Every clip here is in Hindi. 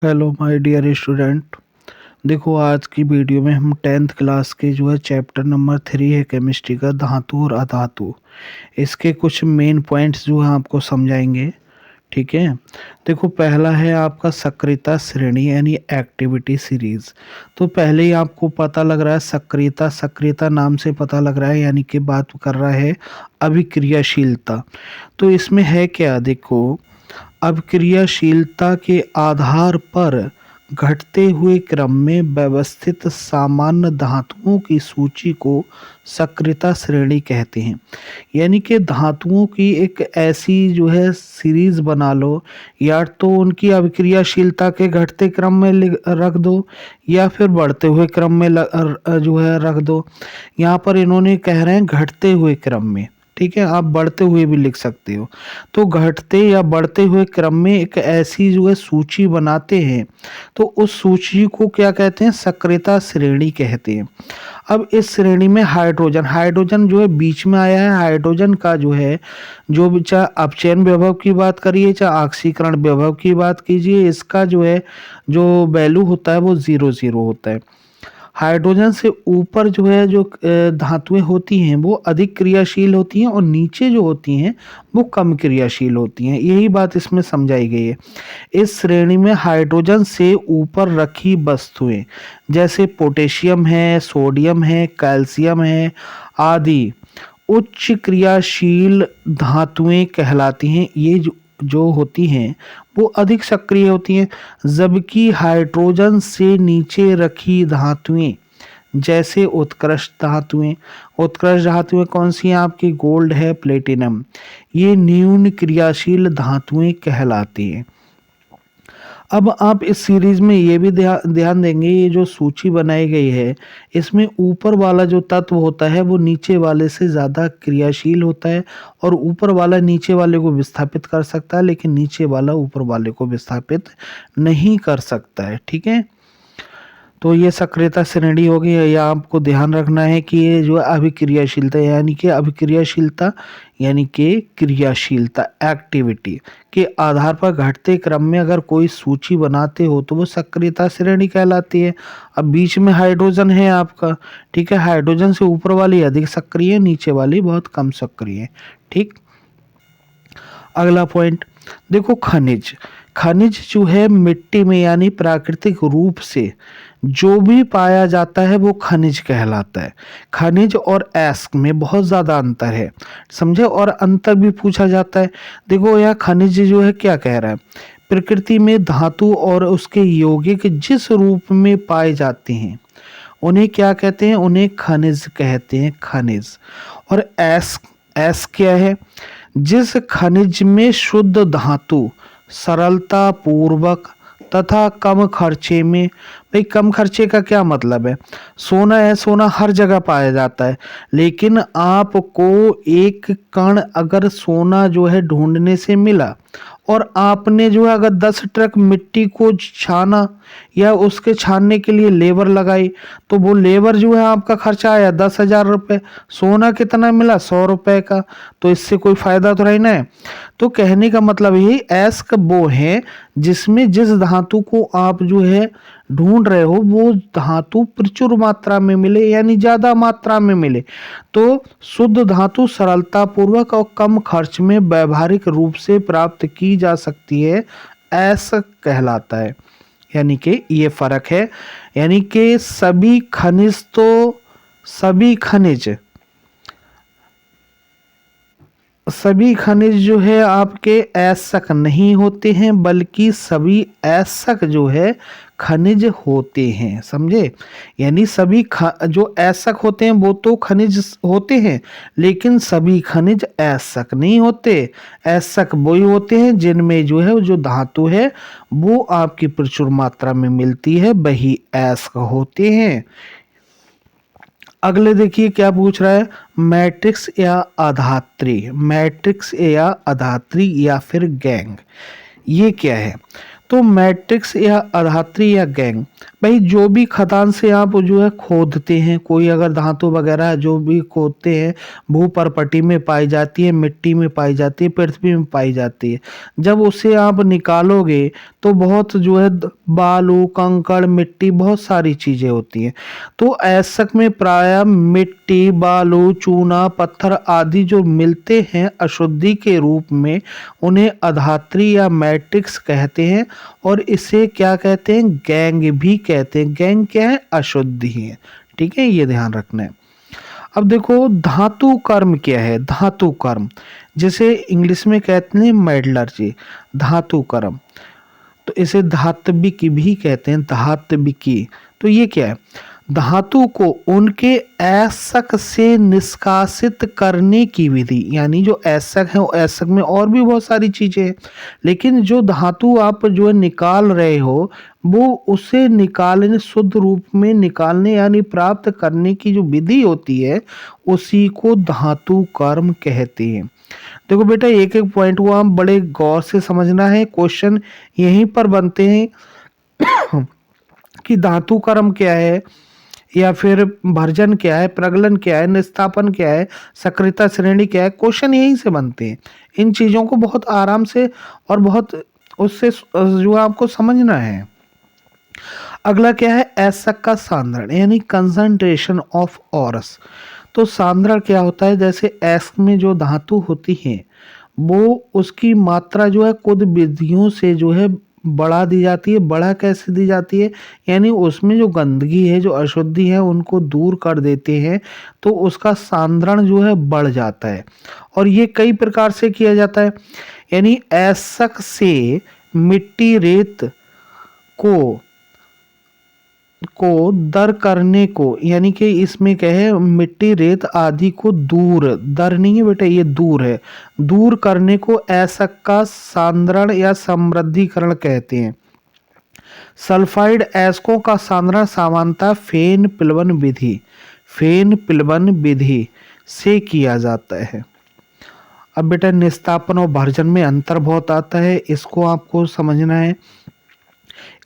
Hello my dear student. देखो आज की वीडियो में हम 10th क्लास के जो है चैप्टर नंबर 3 है केमिस्ट्री का धातु और अधातु। इसके कुछ मेन पॉइंट्स जो है आपको समझाएंगे। ठीक है। देखो पहला है आपका सक्रियता श्रेणी यानी एक्टिविटी सीरीज। तो पहले ही आपको पता लग रहा है सक्रियता नाम से पता लग रहा है यानी कि बात कर रहा है अभिक्रियाशीलता। तो इसमें है क्या, देखो अभिक्रियाशीलता के आधार पर घटते हुए क्रम में व्यवस्थित सामान्य धातुओं की सूची को सक्रियता श्रेणी कहते हैं। यानी कि धातुओं की एक ऐसी जो है सीरीज बना लो, या तो उनकी अभिक्रियाशीलता के घटते क्रम में रख दो या फिर बढ़ते हुए क्रम में जो है रख दो। यहाँ पर इन्होंने कह रहे हैं घटते हुए क्रम में, ठीक है, आप बढ़ते हुए भी लिख सकते हो। तो घटते या बढ़ते हुए क्रम में एक ऐसी जो है सूची बनाते हैं, तो उस सूची को क्या कहते हैं, सक्रियता श्रेणी कहते हैं। अब इस श्रेणी में हाइड्रोजन जो है बीच में आया है। हाइड्रोजन का जो है जो भी, चाहे अपचयन विभव की बात करिए चाहे ऑक्सीकरण विभव की बात कीजिए, इसका जो है जो वैल्यू होता है वो 0 होता है। हाइड्रोजन से ऊपर जो है जो धातुएं होती हैं वो अधिक क्रियाशील होती हैं और नीचे जो होती हैं वो कम क्रियाशील होती हैं। यही बात इसमें समझाई गई है। इस श्रेणी में हाइड्रोजन से ऊपर रखी वस्तुएं जैसे पोटेशियम है, सोडियम है, कैल्शियम है आदि उच्च क्रियाशील धातुएं कहलाती हैं। ये जो होती हैं वो अधिक सक्रिय होती हैं, जबकि हाइड्रोजन से नीचे रखी धातुएं जैसे उत्कृष्ट धातुएं कौन सी हैं आपकी, गोल्ड है, प्लेटिनम, ये न्यून क्रियाशील धातुएं कहलाती हैं। अब आप इस सीरीज में ये भी ध्यान देंगे, ये जो सूची बनाई गई है इसमें ऊपर वाला जो तत्व होता है वो नीचे वाले से ज़्यादा क्रियाशील होता है, और ऊपर वाला नीचे वाले को विस्थापित कर सकता है लेकिन नीचे वाला ऊपर वाले को विस्थापित नहीं कर सकता है। ठीक है। तो ये सक्रियता श्रेणी होगी। या आपको ध्यान रखना है कि ये जो अभिक्रियाशीलता यानी कि क्रियाशीलता एक्टिविटी के आधार पर घटते क्रम में अगर कोई सूची बनाते हो तो वो सक्रियता श्रेणी कहलाती है। अब बीच में हाइड्रोजन है आपका, ठीक है, हाइड्रोजन से ऊपर वाली अधिक सक्रिय है, नीचे वाली बहुत कम सक्रिय है। ठीक। अगला पॉइंट देखो, खनिज जो है मिट्टी में यानी प्राकृतिक रूप से जो भी पाया जाता है वो खनिज कहलाता है। खनिज और अयस्क में बहुत ज़्यादा अंतर है, समझे, और अंतर भी पूछा जाता है। देखो यह खनिज जो है क्या कह रहा है, प्रकृति में धातु और उसके यौगिक जिस रूप में पाए जाते हैं उन्हें क्या कहते हैं, उन्हें खनिज कहते हैं, खनिज। और अयस्क क्या है, जिस खनिज में शुद्ध धातु सरलता पूर्वक तथा कम खर्चे में, भाई कम खर्चे का क्या मतलब है, सोना है, सोना हर जगह पाया जाता है, लेकिन आपको एक कण अगर सोना जो है ढूंढने से मिला और आपने जो है अगर 10 ट्रक मिट्टी को छाना या उसके छानने के लिए लेबर लगाई, तो वो लेबर जो है आपका खर्चा आया 10,000 रुपये, सोना कितना मिला 100 रुपये का, तो इससे कोई फायदा तो रही ना है। तो कहने का मतलब यही, अयस्क वो है जिसमें जिस धातु को आप जो है ढूंढ रहे हो वो धातु प्रचुर मात्रा में मिले यानी ज्यादा मात्रा में मिले। तो शुद्ध धातु सरलता पूर्वक और कम खर्च में व्यावहारिक रूप से प्राप्त की जा सकती है, ऐसा कहलाता है। यानी कि ये फर्क है, यानी कि सभी खनिज जो है आपके अयस्क नहीं होते हैं, बल्कि सभी अयस्क जो है खनिज होते हैं, समझे। यानी सभी जो अयस्क होते हैं वो तो खनिज होते हैं, लेकिन सभी खनिज अयस्क नहीं होते। अयस्क वही होते हैं जिनमें जो है जो धातु है वो आपकी प्रचुर मात्रा में मिलती है, वही अयस्क होते हैं। अगले देखिए क्या पूछ रहा है, मैट्रिक्स या अधात्री या फिर गैंग, ये क्या है। तो मैट्रिक्स या अधात्री या गैंग, भाई जो भी खदान से आप जो है खोदते हैं, कोई अगर धातु वगैरह जो भी खोदते हैं, भू परपटी में पाई जाती है, मिट्टी में पाई जाती है, पृथ्वी में पाई जाती है। जब उसे आप निकालोगे तो बहुत जो है बालू, कंकड़, मिट्टी, बहुत सारी चीजें होती हैं। तो ऐसक में प्रायः मिट्टी, बालू, चूना, पत्थर आदि जो मिलते हैं अशुद्धि के रूप में, उन्हें अधात्री या मैट्रिक्स कहते हैं। और इसे क्या कहते हैं? गैंग भी कहते हैं। गैंग क्या है? अशुद्धि है। ठीक है, ये ध्यान रखना है। अब देखो धातु कर्म क्या है। धातु कर्म जैसे इंग्लिश में कहते हैं मेटलर्जी, धातु कर्म, तो इसे धात्विक भी कहते हैं, धात्विकी। तो ये क्या है? धातु को उनके ऐसक से निष्कासित करने की विधि, यानी जो ऐसक है, ऐसक में और भी बहुत सारी चीजें हैं, लेकिन जो धातु आप जो है निकाल रहे हो, वो उसे निकालने, शुद्ध रूप में निकालने यानी प्राप्त करने की जो विधि होती है, उसी को धातु कर्म कहते हैं। देखो बेटा, एक एक पॉइंट को हम बड़े गौर से समझना है। क्वेश्चन यहीं पर बनते हैं कि धातु कर्म क्या है, या फिर भर्जन क्या है, प्रगलन क्या है, निस्तापन क्या है, सक्रियता श्रेणी क्या है। क्वेश्चन यहीं से बनते हैं। इन चीजों को बहुत आराम से और बहुत उससे जो आपको समझना है। अगला क्या है? ऐसक का सांद्रण यानी कंसंट्रेशन ऑफ औरस। तो सांद्रण क्या होता है? जैसे ऐसक में जो धातु होती है, वो उसकी मात्रा जो है कुछ विधियों से जो है बढ़ा दी जाती है। बढ़ा कैसे दी जाती है? यानी उसमें जो गंदगी है, जो अशुद्धि है, उनको दूर कर देते हैं, तो उसका सांद्रण जो है बढ़ जाता है। और ये कई प्रकार से किया जाता है। यानी ऐसक से मिट्टी, रेत को दर करने को, यानी कि इसमें क्या है, मिट्टी, रेत आदि को दूर, दर नहीं है बेटा, ये दूर है, दूर करने को ऐसक का सांद्रण या समृद्धिकरण कहते हैं। सल्फाइड ऐसकों का सांद्रण सामान्यतः फेन प्लवन विधि, फेन प्लवन विधि से किया जाता है। अब बेटा निस्तापन और भर्जन में अंतर बहुत आता है, इसको आपको समझना है।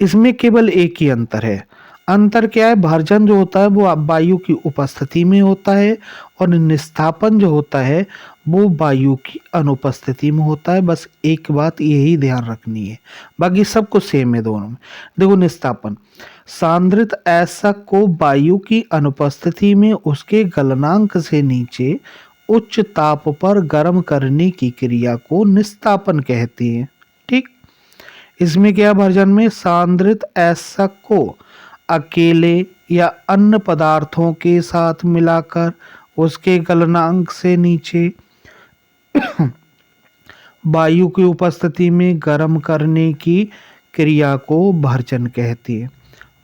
इसमें केवल एक ही अंतर है। अंतर क्या है? भर्जन जो होता है वो वायु की उपस्थिति में होता है, और निस्तापन जो होता है वो वायु की अनुपस्थिति में होता है। बस एक बात यही ध्यान रखनी है, बाकी सब कुछ सेम है दोनों में। देखो निस्तापन, सांद्रित ऐसक को वायु की अनुपस्थिति में उसके गलनांक से नीचे उच्च ताप पर गर्म करने की क्रिया को निस्तापन कहते हैं। ठीक, इसमें क्या, भर्जन में सांद्रित ऐसक को अकेले या अन्य पदार्थों के साथ मिलाकर उसके गलनांक से नीचे वायु की उपस्थिति में गर्म करने की क्रिया को भर्जन कहती है।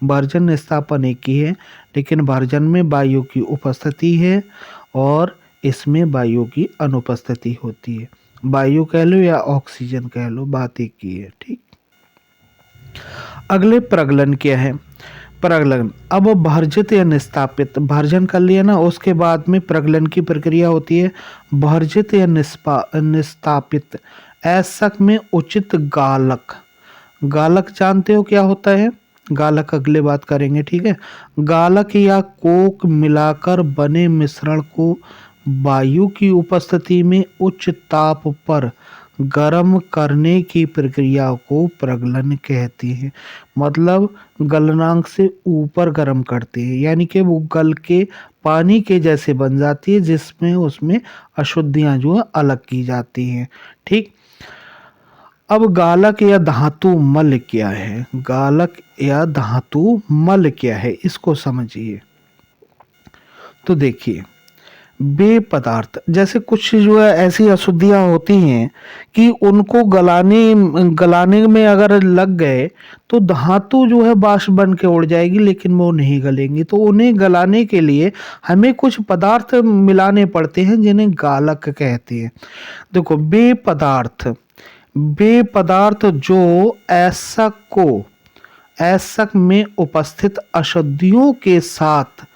भर्जन निस्तापन एक ही है, लेकिन भर्जन में वायु की उपस्थिति है और इसमें वायु की अनुपस्थिति होती है। वायु कह लो या ऑक्सीजन कह लो, बात एक ही है। ठीक, अगले प्रगलन क्या है? प्रगलन, अब भर्जित या निस्तापित, भर्जन कर लिया ना, उसके बाद में प्रगलन की प्रक्रिया होती है। भर्जित या निस्तापित ऐसक में उचित गालक, गालक जानते हो क्या होता है? गालक अगले बात करेंगे, ठीक है। गालक या कोक मिलाकर बने मिश्रण को वायु की उपस्थिति में उच्च ताप पर गर्म करने की प्रक्रिया को प्रगलन कहते हैं। मतलब गलनांक से ऊपर गर्म करते हैं, यानी कि वो गल के पानी के जैसे बन जाती है, जिसमें उसमें अशुद्धियां जो है अलग की जाती हैं। ठीक, अब गालक या धातु मल क्या है? गालक या धातु मल क्या है, इसको समझिए। तो देखिए, वे पदार्थ, जैसे कुछ जो है ऐसी अशुद्धियां होती हैं कि उनको गलाने में अगर लग गए तो धातु जो है बाष्प बन के उड़ जाएगी, लेकिन वो नहीं गलेंगी। तो उन्हें गलाने के लिए हमें कुछ पदार्थ मिलाने पड़ते हैं, जिन्हें गालक कहते हैं। देखो, वे पदार्थ जो ऐसक में उपस्थित अशुद्धियों के साथ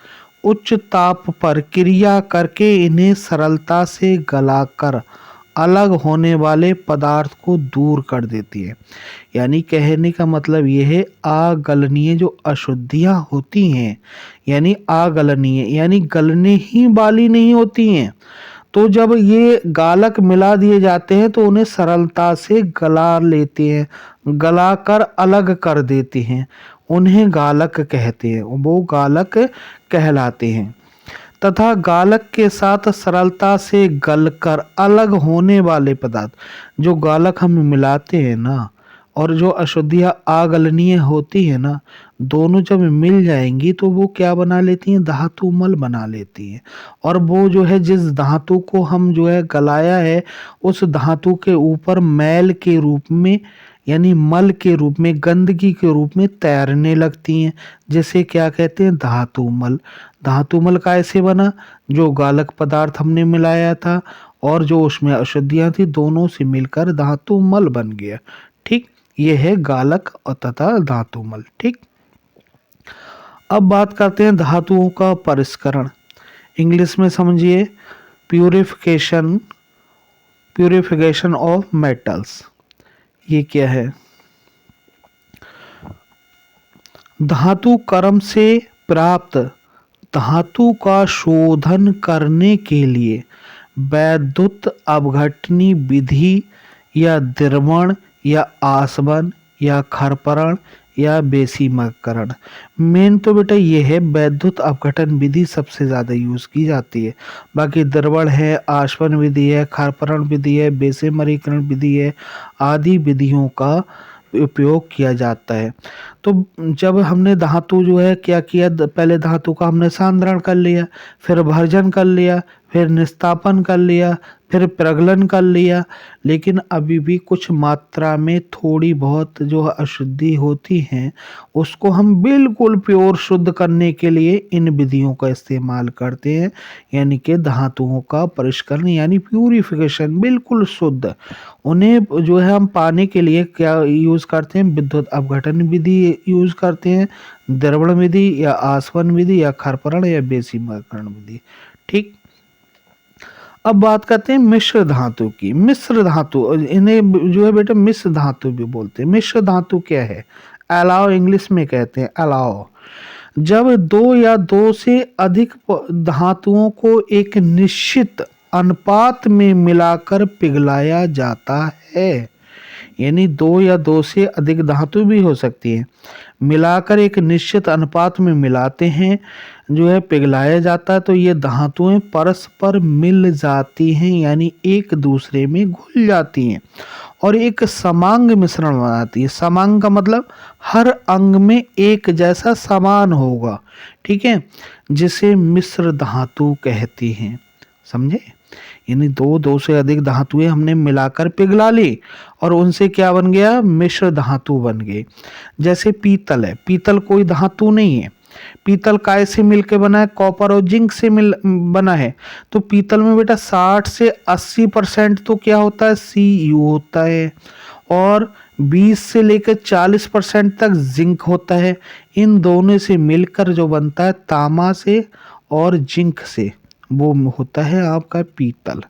उच्च ताप पर क्रिया करके इन्हें सरलता से गलाकर अलग होने वाले पदार्थ को दूर कर देती है। यानी कहने का मतलब ये है अगलनीय जो अशुद्धियां होती हैं, यानी अगलनीय यानी गलने ही वाली नहीं होती हैं। तो जब ये गालक मिला दिए जाते हैं तो उन्हें सरलता से गला लेते हैं, गला कर अलग कर देते हैं, उन्हें गालक कहते हैं, वो गालक कहलाते हैं। तथा गालक के साथ सरलता से गलकर अलग होने वाले पदार्थ, जो गालक हम मिलाते हैं ना और जो अशुद्धियाँ अगलनीय होती है ना, दोनों जब मिल जाएंगी तो वो क्या बना लेती हैं, धातु मल बना लेती हैं। और वो जो है जिस धातु को हम जो है गलाया है, उस धातु के ऊपर मैल के रूप में यानी मल के रूप में, गंदगी के रूप में तैरने लगती हैं, जिसे क्या कहते हैं, धातु मल। धातु मल कैसे बना, जो गालक पदार्थ हमने मिलाया था और जो उसमें अशुद्धियां थी, दोनों से मिलकर धातु मल बन गया। ठीक, ये है गालक और तथा धातु मल। ठीक, अब बात करते हैं धातुओं का परिष्करण। इंग्लिश में समझिए प्यूरिफिकेशन, प्यूरिफिकेशन ऑफ मेटल्स। ये क्या है, धातु कर्म से प्राप्त धातु का शोधन करने के लिए वैद्युत अपघटनी विधि या द्रवण या आसवन या खरपरण या बेसीमकरण। मेन तो बेटा ये है, वैद्युत अपघटन विधि सबसे ज़्यादा यूज़ की जाती है। बाकी द्रवण है, आसवन विधि है, खरपरण विधि है, बेसीमरीकरण विधि है, आदि विधियों का उपयोग किया जाता है। तो जब हमने धातु जो है क्या किया, पहले धातु का हमने सांद्रण कर लिया, फिर भर्जन कर लिया, फिर निस्तापन कर लिया, फिर प्रगलन कर लिया, लेकिन अभी भी कुछ मात्रा में थोड़ी बहुत जो अशुद्धि होती हैं उसको हम बिल्कुल प्योर शुद्ध करने के लिए इन विधियों का इस्तेमाल करते हैं। यानी कि धातुओं का परिष्करण यानी प्यूरिफिकेशन, बिल्कुल शुद्ध उन्हें जो है हम पाने के लिए क्या यूज़ करते हैं, विद्युत अपघटन विधि यूज़ करते हैं, द्रवण विधि या आसवन विधि या खरपरण या बेसीमकरण विधि। ठीक, अब बात करते हैं मिश्र धातु की। मिश्र धातु, इन्हें जो है बेटा मिश्र धातु भी बोलते हैं। मिश्र धातु क्या है, अलाव इंग्लिश में कहते हैं, अलाव। जब दो या दो से अधिक धातुओं को एक निश्चित अनुपात में मिलाकर पिघलाया जाता है, यानी दो या दो से अधिक धातु भी हो सकती है, मिलाकर एक निश्चित अनुपात में मिलाते हैं, जो है पिघलाया जाता है, तो ये धातुएं परस्पर मिल जाती हैं, यानी एक दूसरे में घुल जाती हैं और एक समांग मिश्रण बनाती है। समांग का मतलब हर अंग में एक जैसा समान होगा, ठीक है, जिसे मिश्र धातु कहती हैं। समझे, यानी दो से अधिक धातुएं हमने मिलाकर पिघला ली और उनसे क्या बन गया, मिश्र धातु बन गई। जैसे पीतल है, पीतल कोई धातु नहीं है, पीतल काय से मिलकर बना है, कॉपर और जिंक से बना है। तो पीतल में बेटा 60 से 80% तो क्या होता है, Cu होता है और 20 से लेकर 40% तक जिंक होता है। इन दोनों से मिलकर जो बनता है तांबा से और जिंक से, वो होता है आपका पीतल।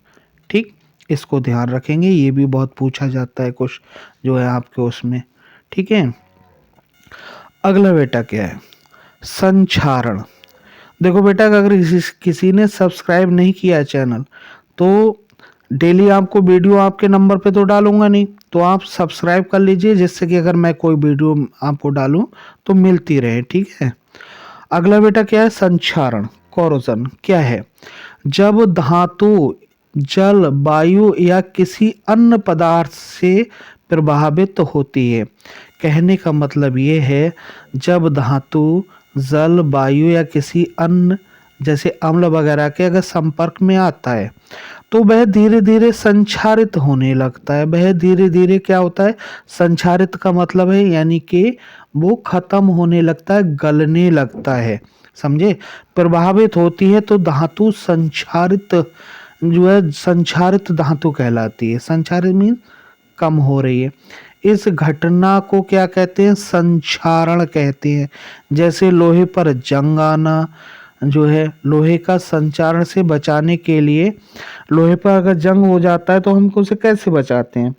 ठीक, इसको ध्यान रखेंगे, ये भी बहुत पूछा जाता है कुछ जो है आपके उसमें। ठीक है, अगला बेटा क्या है, संक्षारण। देखो बेटा, अगर किसी ने सब्सक्राइब नहीं किया चैनल, तो डेली आपको वीडियो आपके नंबर पे तो डालूंगा नहीं, तो आप सब्सक्राइब कर लीजिए, जिससे कि अगर मैं कोई वीडियो आपको डालूं तो मिलती रहे। ठीक है, अगला बेटा क्या है, संक्षारण, कोरोजन। क्या है, जब धातु जल, वायु या किसी अन्य पदार्थ से प्रभावित होती है। कहने का मतलब ये है, जब धातु जल, वायु या किसी अन्य जैसे अम्ल वगैरह के अगर संपर्क में आता है तो वह धीरे धीरे संक्षारित होने लगता है। वह धीरे धीरे क्या होता है, संक्षारित का मतलब है यानी कि वो खत्म होने लगता है, गलने लगता है। समझे, प्रभावित होती है तो धातु संक्षारित जो है, संक्षारित धातु कहलाती है। संक्षारित मीन कम हो रही है। इस घटना को क्या कहते हैं, संक्षारण कहते हैं। जैसे लोहे पर जंग आना, जो है लोहे का संचारण से बचाने के लिए, लोहे पर अगर जंग हो जाता है तो हम उसे कैसे बचाते हैं?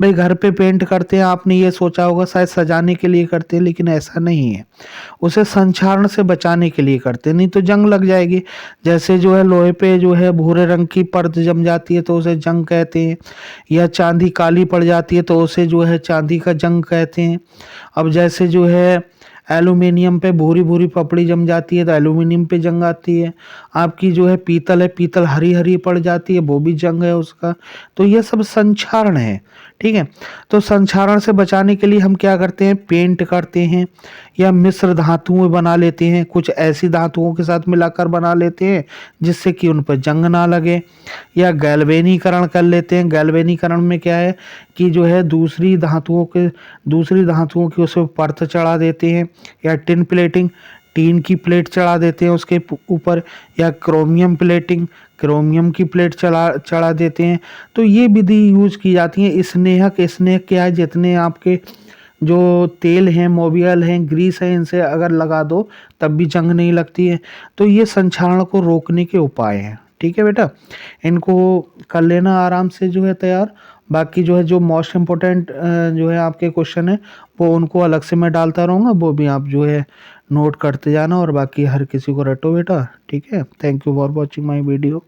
भाई घर पे पेंट करते हैं, आपने ये सोचा होगा शायद सजाने के लिए करते हैं, लेकिन ऐसा नहीं है। उसे संक्षारण से बचाने के लिए करते हैं, नहीं तो जंग लग जाएगी। जैसे जो है लोहे पे जो है भूरे रंग की परत जम जाती है तो उसे जंग कहते हैं, या चांदी काली पड़ जाती है तो उसे जो है चांदी का जंग कहते हैं। अब जैसे जो है एल्यूमिनियम पे भूरी भूरी पपड़ी जम जाती है तो एल्यूमिनियम पे जंग आती है। आपकी जो है पीतल है, पीतल हरी हरी पड़ जाती है, वो भी जंग है उसका। तो ये सब संक्षारण है, ठीक है। तो संक्षारण से बचाने के लिए हम क्या करते हैं? पेंट करते हैं, या मिश्र धातुएं बना लेते हैं, कुछ ऐसी धातुओं के साथ मिलाकर बना लेते हैं जिससे कि उन पर जंग ना लगे, या गैल्वेनीकरण कर लेते हैं। गैल्वेनीकरण में क्या है कि जो है दूसरी धातुओं की उस पर परत चढ़ा देते हैं, या टिन प्लेटिंग, टीन की प्लेट चढ़ा देते हैं उसके ऊपर, या क्रोमियम प्लेटिंग, क्रोमियम की प्लेट चढ़ा देते हैं। तो ये विधि यूज की जाती है। स्नेहक क्या है, जितने आपके जो तेल हैं, मोबियल हैं, ग्रीस है, इनसे अगर लगा दो तब भी जंग नहीं लगती है। तो ये संक्षारण को रोकने के उपाय हैं, ठीक है बेटा। इनको कर लेना आराम से जो है तैयार। बाकी जो है जो मोस्ट इम्पोर्टेंट जो है आपके क्वेश्चन है वो उनको अलग से मैं डालता रहूँगा, वो भी आप जो है नोट करते जाना, और बाकी हर किसी को रटो बेटा, ठीक है। Thank you for watching my video.